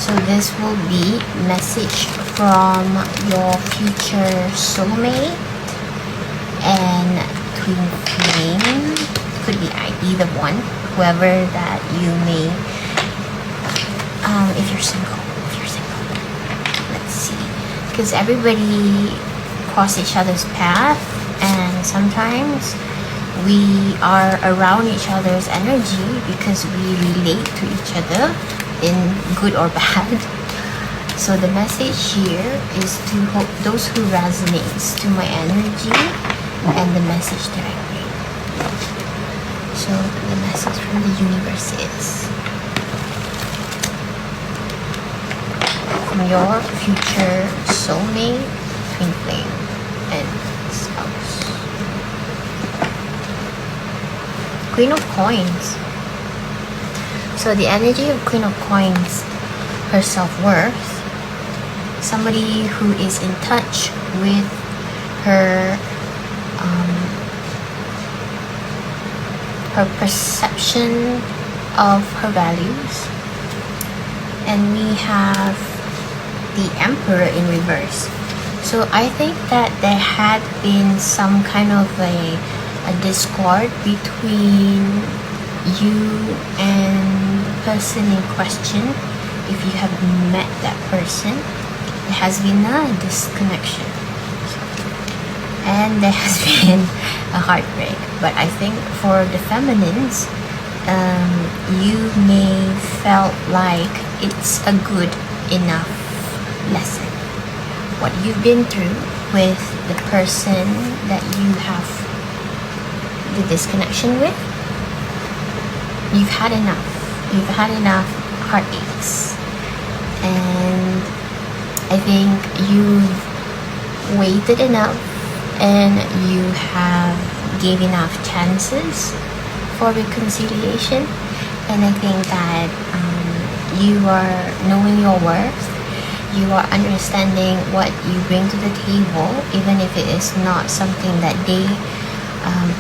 So this will be message from your future soulmate and twin flame. Could be either one, whoever that you may. If you're single, let's see, because everybody cross each other's path, and sometimes we are around each other's energy because we relate to each other in good or bad. So the message here is to those who resonates to my energy and the message that I bring. So the message from the universe is from your future soulmate, twin flame, and spouse. Queen of Coins. So the energy of Queen of Coins, her self-worth, somebody who is in touch with her her perception of her values. And we have the Emperor in reverse. So I think that there had been some kind of a discord between you and the person in question. If you have met that person, there has been a disconnection and there has been a heartbreak. But I think for the feminines, you may felt like it's a good enough lesson. What you've been through with the person that you have the disconnection with, you've had enough. You've had enough heartaches, and I think you've waited enough and you have gave enough chances for reconciliation. And I think that you are knowing your worth. You are understanding what you bring to the table, even if it is not something that they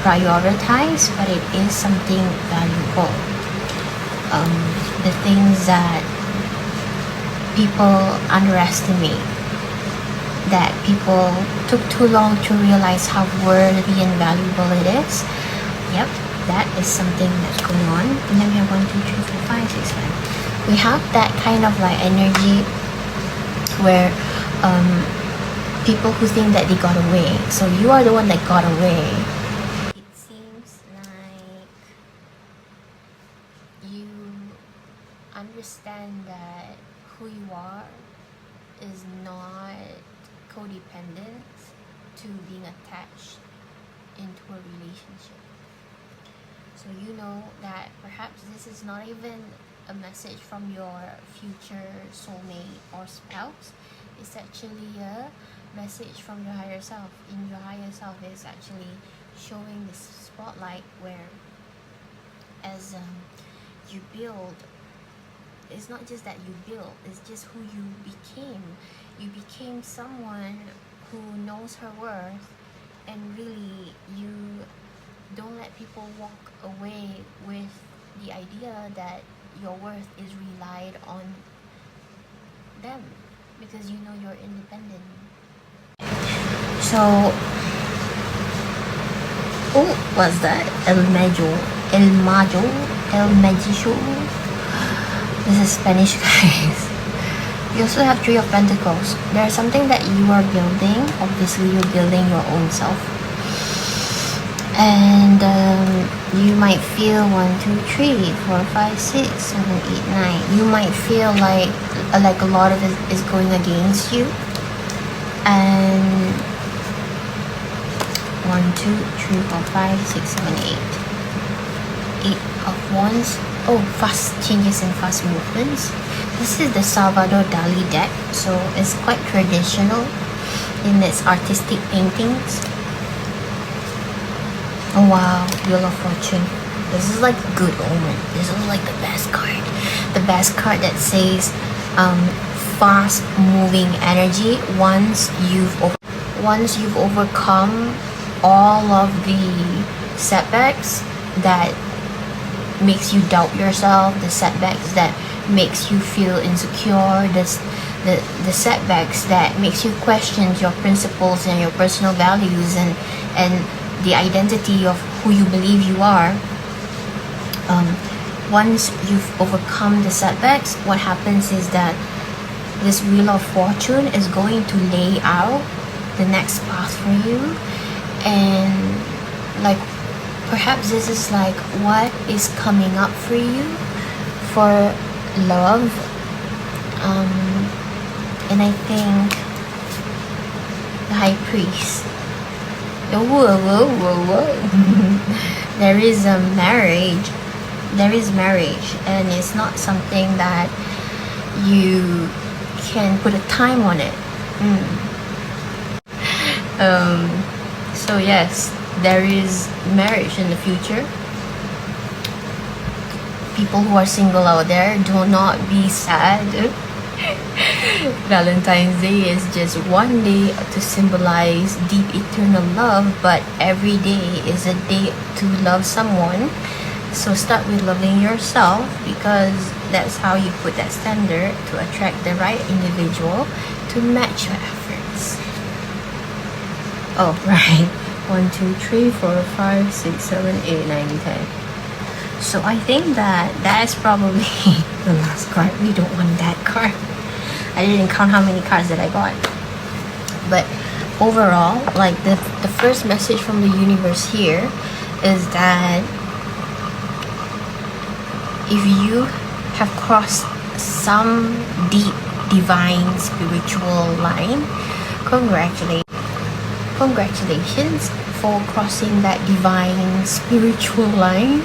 prioritize, but it is something valuable. The things that people underestimate, that people took too long to realize how worthy and valuable it is. Yep, that is something that's going on. And then we have 1, 2, 3, 4, 5, 6, 7. We have that kind of like energy where people who think that they got away. So you are the one that got away. It seems like you understand that who you are is not codependent to being attached into a relationship. So you know that perhaps this is not even a message from your future soulmate or spouse. It's actually a message from your higher self. In your higher self is actually showing this spotlight where as you build, it's not just that you build, it's just who you became. You became someone who knows her worth, and really you don't let people walk away with the idea that your worth is relied on them, because you know you're independent. So, what's that? El Magician. This is Spanish, guys. You also have 3 of Pentacles. There's something that you are building. Obviously, you're building your own self. And you might feel 1, 2, 3, 4, 5, 6, 7, 8, 9. You might feel like a lot of it is going against you. And 1, 2, 3, 4, 5, 6, 7, 8. 8 of Wands. Oh, fast changes and fast movements. This is the Salvador Dali deck, so it's quite traditional in its artistic paintings. Oh wow, Wheel of Fortune. This is like a good omen. This is like the best card. The best card that says fast moving energy. Once you've overcome all of the setbacks that makes you doubt yourself, the setbacks that makes you feel insecure, the setbacks that makes you question your principles and your personal values and the identity of who you believe you are. Once you've overcome the setbacks, what happens is that this wheel of fortune is going to lay out the next path for you, and like perhaps this is like what is coming up for you for love. And I think the high priest, there is a marriage. There is marriage, and it's not something that you can put a time on it. So yes, there is marriage in the future. People who are single out there, do not be sad. Valentine's Day is just one day to symbolize deep eternal love, but every day is a day to love someone. So start with loving yourself, because that's how you put that standard to attract the right individual to match your efforts. Oh, right. 1, 2, 3, 4, 5, 6, 7, 8, 9, 10. So I think that is probably the last card. We don't want that card. I didn't count how many cards that I got. But overall, like the first message from the universe here is that if you have crossed some deep divine spiritual line, congratulations for crossing that divine spiritual line.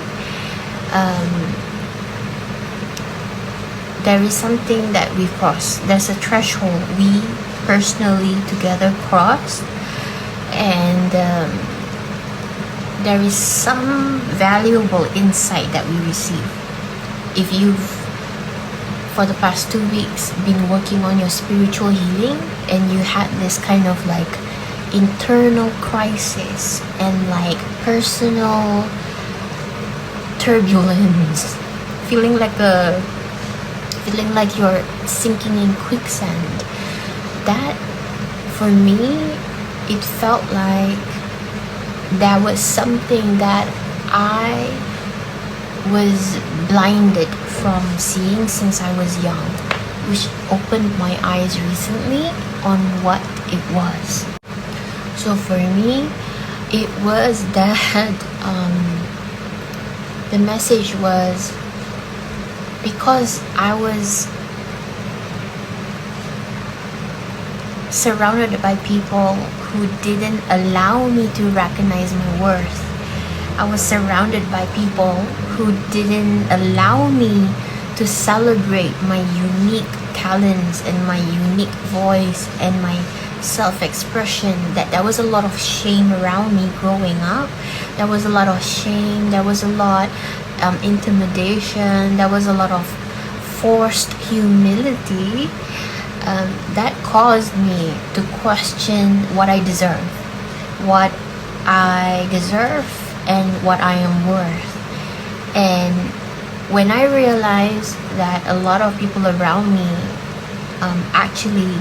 There is something that we've crossed. There's a threshold we personally together crossed, and there is some valuable insight that we receive. If you've, for the past 2 weeks, been working on your spiritual healing, and you had this kind of like internal crisis and like personal turbulence, feeling like you're sinking in quicksand, that for me, it felt like that was something that I was blinded from seeing since I was young, which opened my eyes recently on what it was. So for me, it was that the message was, because I was surrounded by people who didn't allow me to recognize my worth. I was surrounded by people who didn't allow me to celebrate my unique talents and my unique voice and my self-expression. That there was a lot of shame around me growing up. There was a lot of shame. There was a lot intimidation. There was a lot of forced humility that caused me to question what I deserve, what I deserve, and what I am worth. And when I realized that a lot of people around me actually,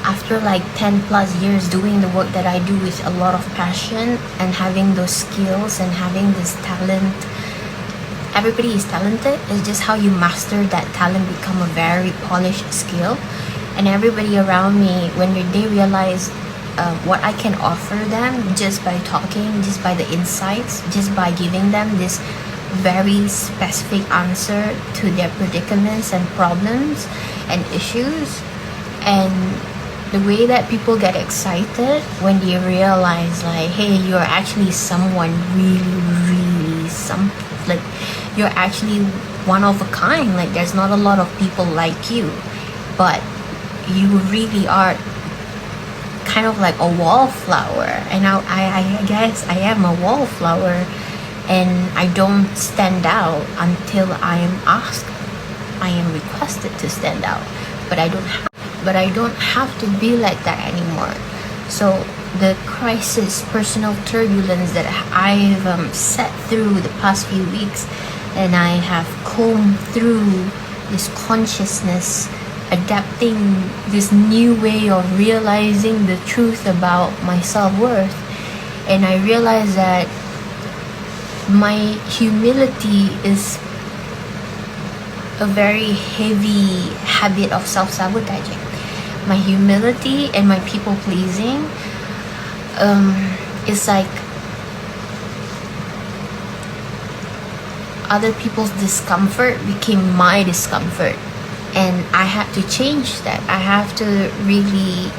after like 10 plus years doing the work that I do with a lot of passion and having those skills and having this talent, everybody is talented. It's just how you master that talent become a very polished skill. And everybody around me, when they realize what I can offer them just by talking, just by the insights, just by giving them this very specific answer to their predicaments and problems and issues, and the way that people get excited when they realize like, hey, you're actually someone really like you're actually one of a kind, like there's not a lot of people like you, but you really are kind of like a wallflower. And I guess I am a wallflower, and I don't stand out until I am asked, I am requested to stand out, but I don't have to be like that anymore. So the crisis, personal turbulence that I've sat through the past few weeks, and I have combed through this consciousness, adapting this new way of realizing the truth about my self-worth. And I realized that my humility is a very heavy habit of self-sabotaging. My humility and my people-pleasing is like other people's discomfort became my discomfort, and I had to change that. I have to really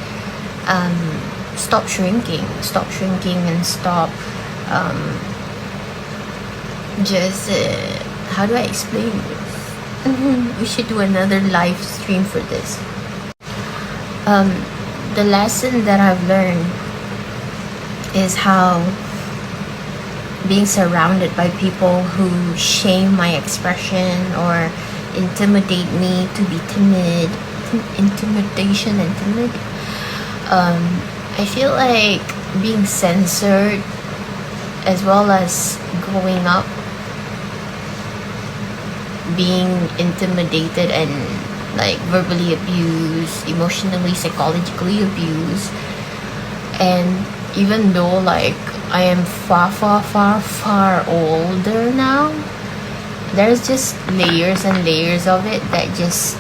stop shrinking and stop just how do I explain this? We should do another live stream for this. The lesson that I've learned is how being surrounded by people who shame my expression or intimidate me to be timid, intimidation and timid, I feel like being censored as well as growing up being intimidated and like verbally abused, emotionally, psychologically abused. And even though like I am far older now, there's just layers and layers of it that just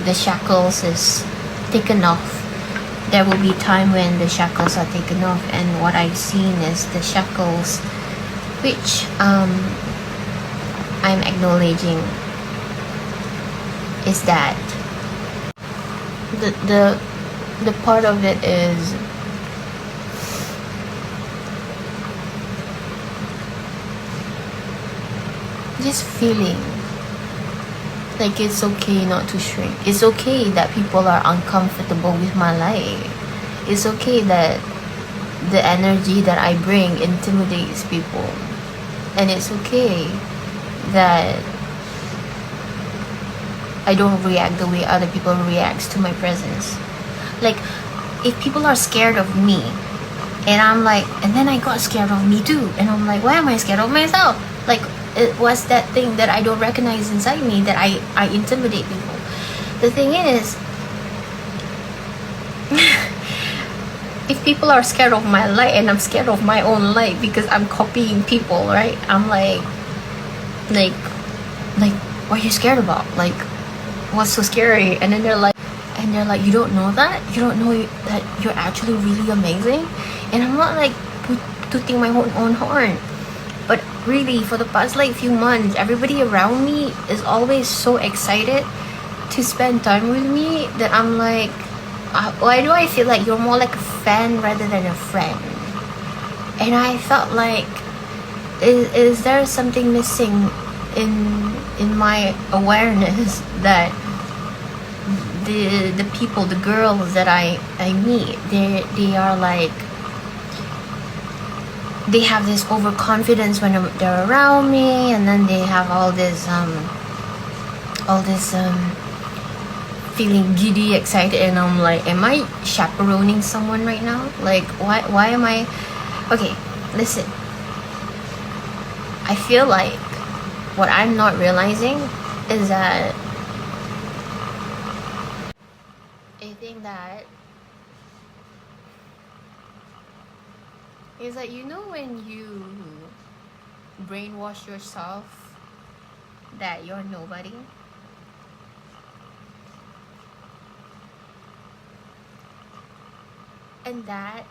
the shackles is taken off. There will be time when the shackles are taken off, and what I've seen is the shackles which I'm acknowledging is that the part of it is just feeling like it's okay not to shrink. It's okay that people are uncomfortable with my life. It's okay that the energy that I bring intimidates people, and it's okay that I don't react the way other people react to my presence. Like, if people are scared of me, and I'm like, and then I got scared of me too, and I'm like, why am I scared of myself? Like, it was that thing that I don't recognize inside me that I intimidate people. The thing is, if people are scared of my light and I'm scared of my own light because I'm copying people, right? I'm like, what are you scared about? Like, what's so scary? And then they're like, you don't know that? You don't know that you're actually really amazing? And I'm not like tooting my own horn, but really for the past like few months, everybody around me is always so excited to spend time with me that I'm like, why do I feel like you're more like a fan rather than a friend? And I felt like, is there something missing in my awareness that the people, the girls that I meet, they are like, they have this overconfidence when they're around me, and then they have all this feeling giddy, excited, and I'm like, am I chaperoning someone right now? Like, why am I? Okay, listen. I feel like what I'm not realizing is that I think that it's like, you know, when you brainwash yourself that you're nobody, and that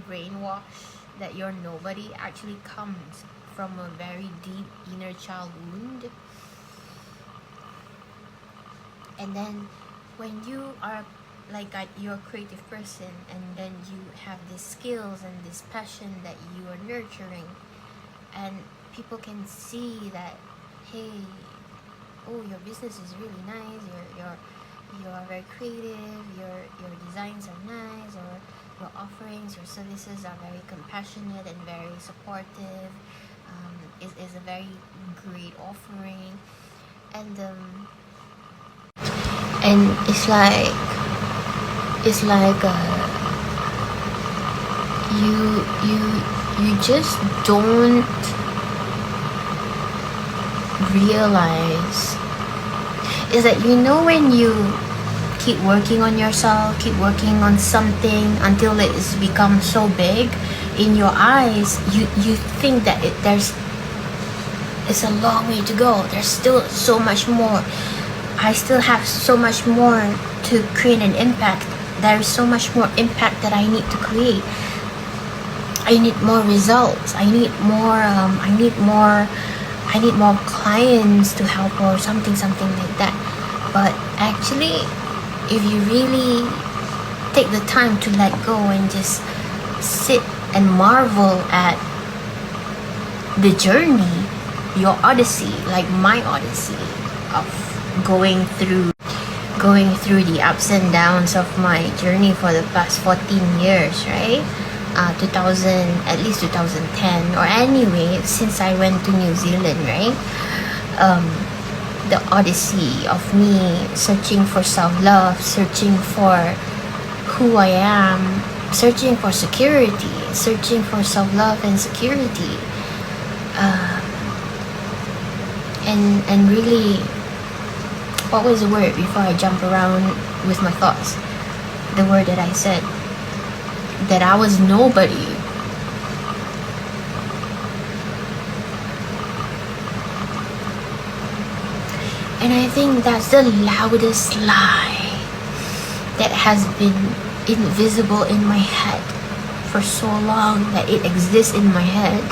brainwash that you're nobody actually comes from a very deep inner child wound. And then when you are like you're a creative person, and then you have these skills and this passion that you are nurturing, and people can see that, hey, oh, your business is really nice, you are very creative, your designs are nice, or your offerings, your services are very compassionate and very supportive, is a very great offering, and it's like it's like you just don't realize. Is that, you know, when you keep working on yourself, keep working on something until it's become so big in your eyes, you think that it's a long way to go. There's still so much more. I still have so much more to create an impact. There is so much more impact that I need to create. I need more results. I need more clients to help, or something like that. But actually, if you really take the time to let go and just sit and marvel at the journey, your odyssey, like my odyssey of going through the ups and downs of my journey for the past 14 years, right? at least 2010, or anyway, since I went to New Zealand, right? The odyssey of me searching for self-love, searching for who I am, searching for security, searching for self-love and security, and really, what was the word before I jump around with my thoughts? The word that I said, that I was nobody. And I think that's the loudest lie that has been invisible in my head for so long, that it exists in my head,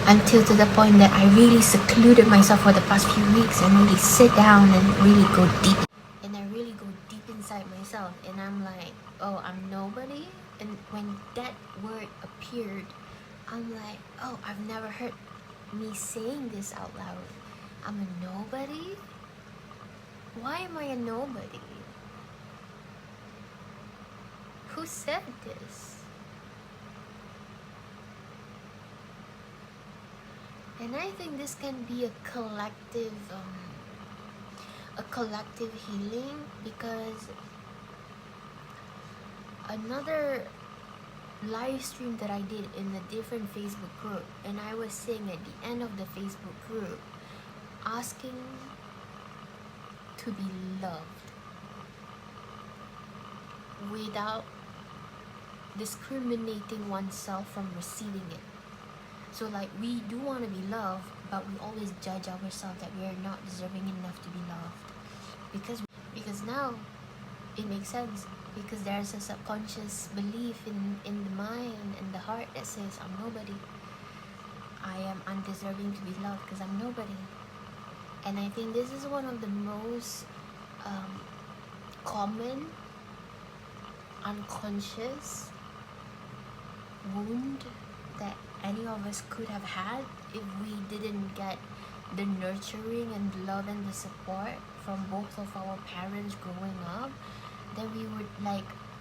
until to the point that I really secluded myself for the past few weeks and really sit down and really go deep. And I really go deep inside myself, and I'm like, oh, I'm nobody. And when that word appeared, I'm like, oh, I've never heard me saying this out loud. I'm a nobody? Why am I a nobody? Who said this? And I think this can be a collective healing, because another live stream that I did in a different Facebook group, and I was saying at the end of the Facebook group, asking to be loved without discriminating oneself from receiving it. So like, we do want to be loved, but we always judge ourselves that we are not deserving enough to be loved, because now it makes sense, because there's a subconscious belief in the mind and the heart that says, I'm nobody, I am undeserving to be loved because I'm nobody. And I think this is one of the most common unconscious wound that any of us could have had if we didn't get the nurturing and the love and the support from both of our parents growing up. Then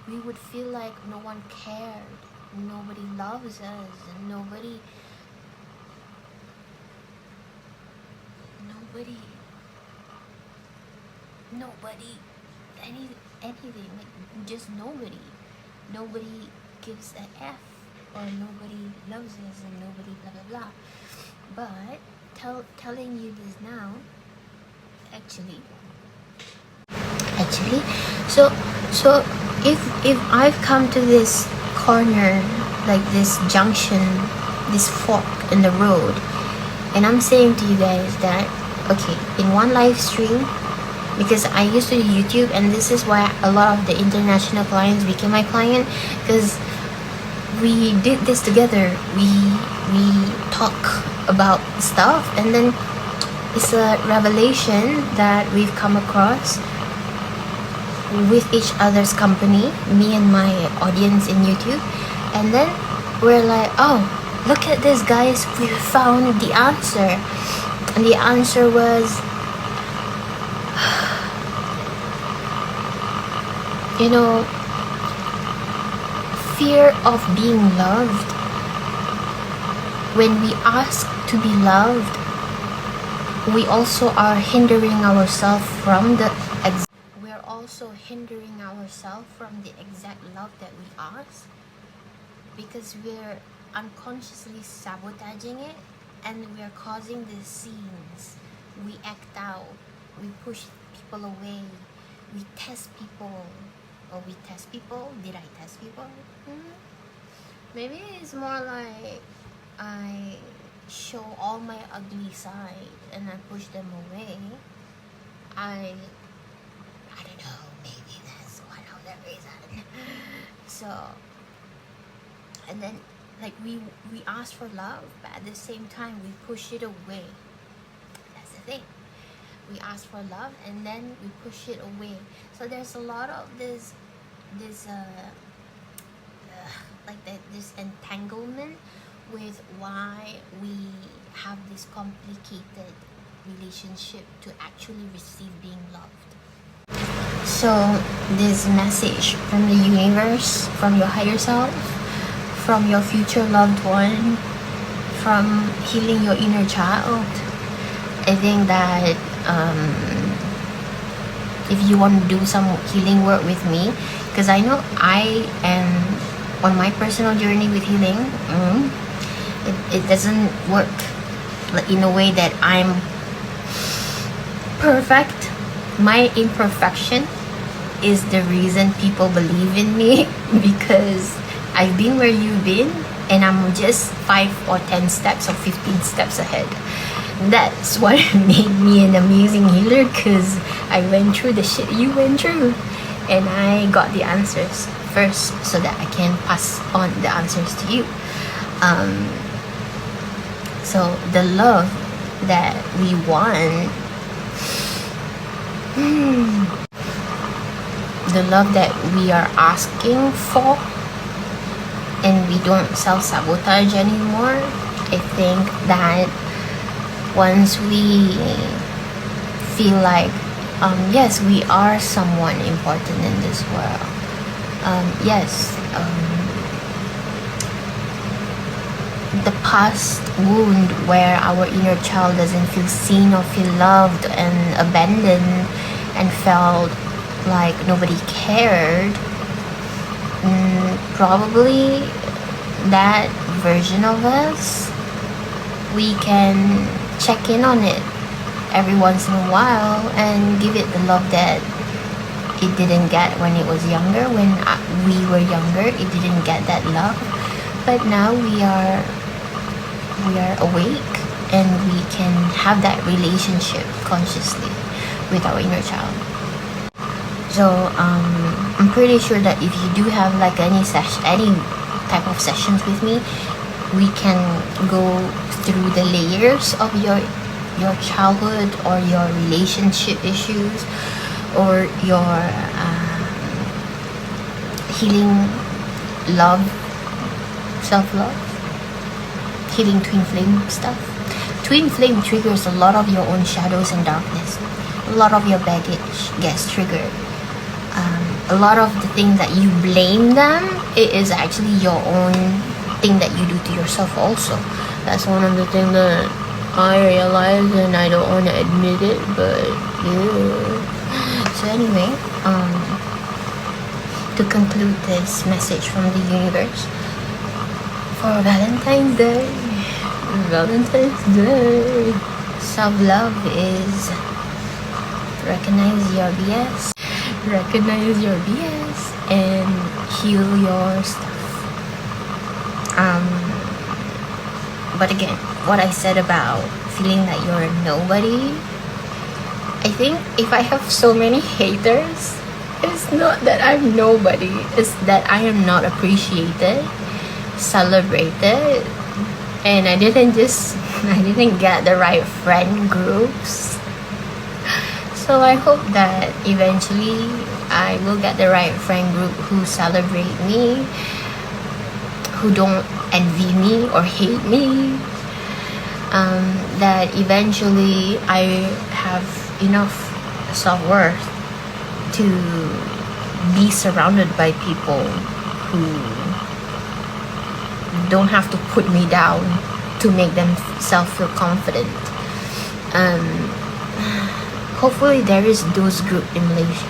we would feel like no one cared, nobody loves us, and nobody anything, like just nobody gives a F, or nobody loves us, and nobody blah blah blah. But telling you this now, actually, so if I've come to this corner, like this junction, this fork in the road, and I'm saying to you guys that, okay, in one live stream, because I used to do YouTube, and this is why a lot of the international clients became my client, because we did this together. We talk about stuff, and then it's a revelation that we've come across with each other's company, me and my audience in YouTube, and then we're like, oh, look at this, guys, we found the answer. And the answer was, you know, fear of being loved. When we ask to be loved, we also are hindering ourselves from the also hindering ourselves from the exact love that we ask, because we're unconsciously sabotaging it, and we're causing these scenes. We act out, we push people away, we test people. Or we test people? Did I test people? Maybe it's more like I show all my ugly side and I push them away. I don't know, maybe that's one of the reasons. So, and then like we ask for love, but at the same time we push it away. That's the thing. We ask for love and then we push it away. So there's a lot of this entanglement with why we have this complicated relationship to actually receive being loved. So this message from the universe, from your higher self, from your future loved one, from healing your inner child, I think that if you want to do some healing work with me, because I know I am on my personal journey with healing, it doesn't work in a way that I'm perfect. My imperfection is the reason people believe in me, because I've been where you've been and I'm just 5 or 10 steps or 15 steps ahead. That's what made me an amazing healer, because I went through the shit you went through and I got the answers first so that I can pass on the answers to you. So the love that we want, the love that we are asking for, and we don't self-sabotage anymore, I think that once we feel like yes, we are someone important in this world, the past wound where our inner child doesn't feel seen or feel loved and abandoned and felt like nobody cared, probably that version of us, we can check in on it every once in a while and give it the love that it didn't get when it was younger. When we were younger, it didn't get that love, but now we are awake and we can have that relationship consciously with our inner child. So I'm pretty sure that if you do have like any type of sessions with me, we can go through the layers of your childhood or your relationship issues or your healing love, self-love, healing twin flame stuff. Twin flame triggers a lot of your own shadows and darkness. A lot of your baggage gets triggered. A lot of the things that you blame them, it is actually your own thing that you do to yourself also. That's one of the things that I realize and I don't want to admit it, but yeah. So anyway, to conclude this message from the universe for Valentine's Day, self-love is recognize your BS, and heal your stuff. But again, what I said about feeling that you're a nobody, I think if I have so many haters, it's not that I'm nobody, it's that I am not appreciated, celebrated, and I didn't get the right friend groups. So I hope that eventually I will get the right friend group who celebrate me, who don't envy me or hate me, that eventually I have enough self-worth to be surrounded by people who don't have to put me down to make themselves feel confident. Hopefully there is those group in Malaysia.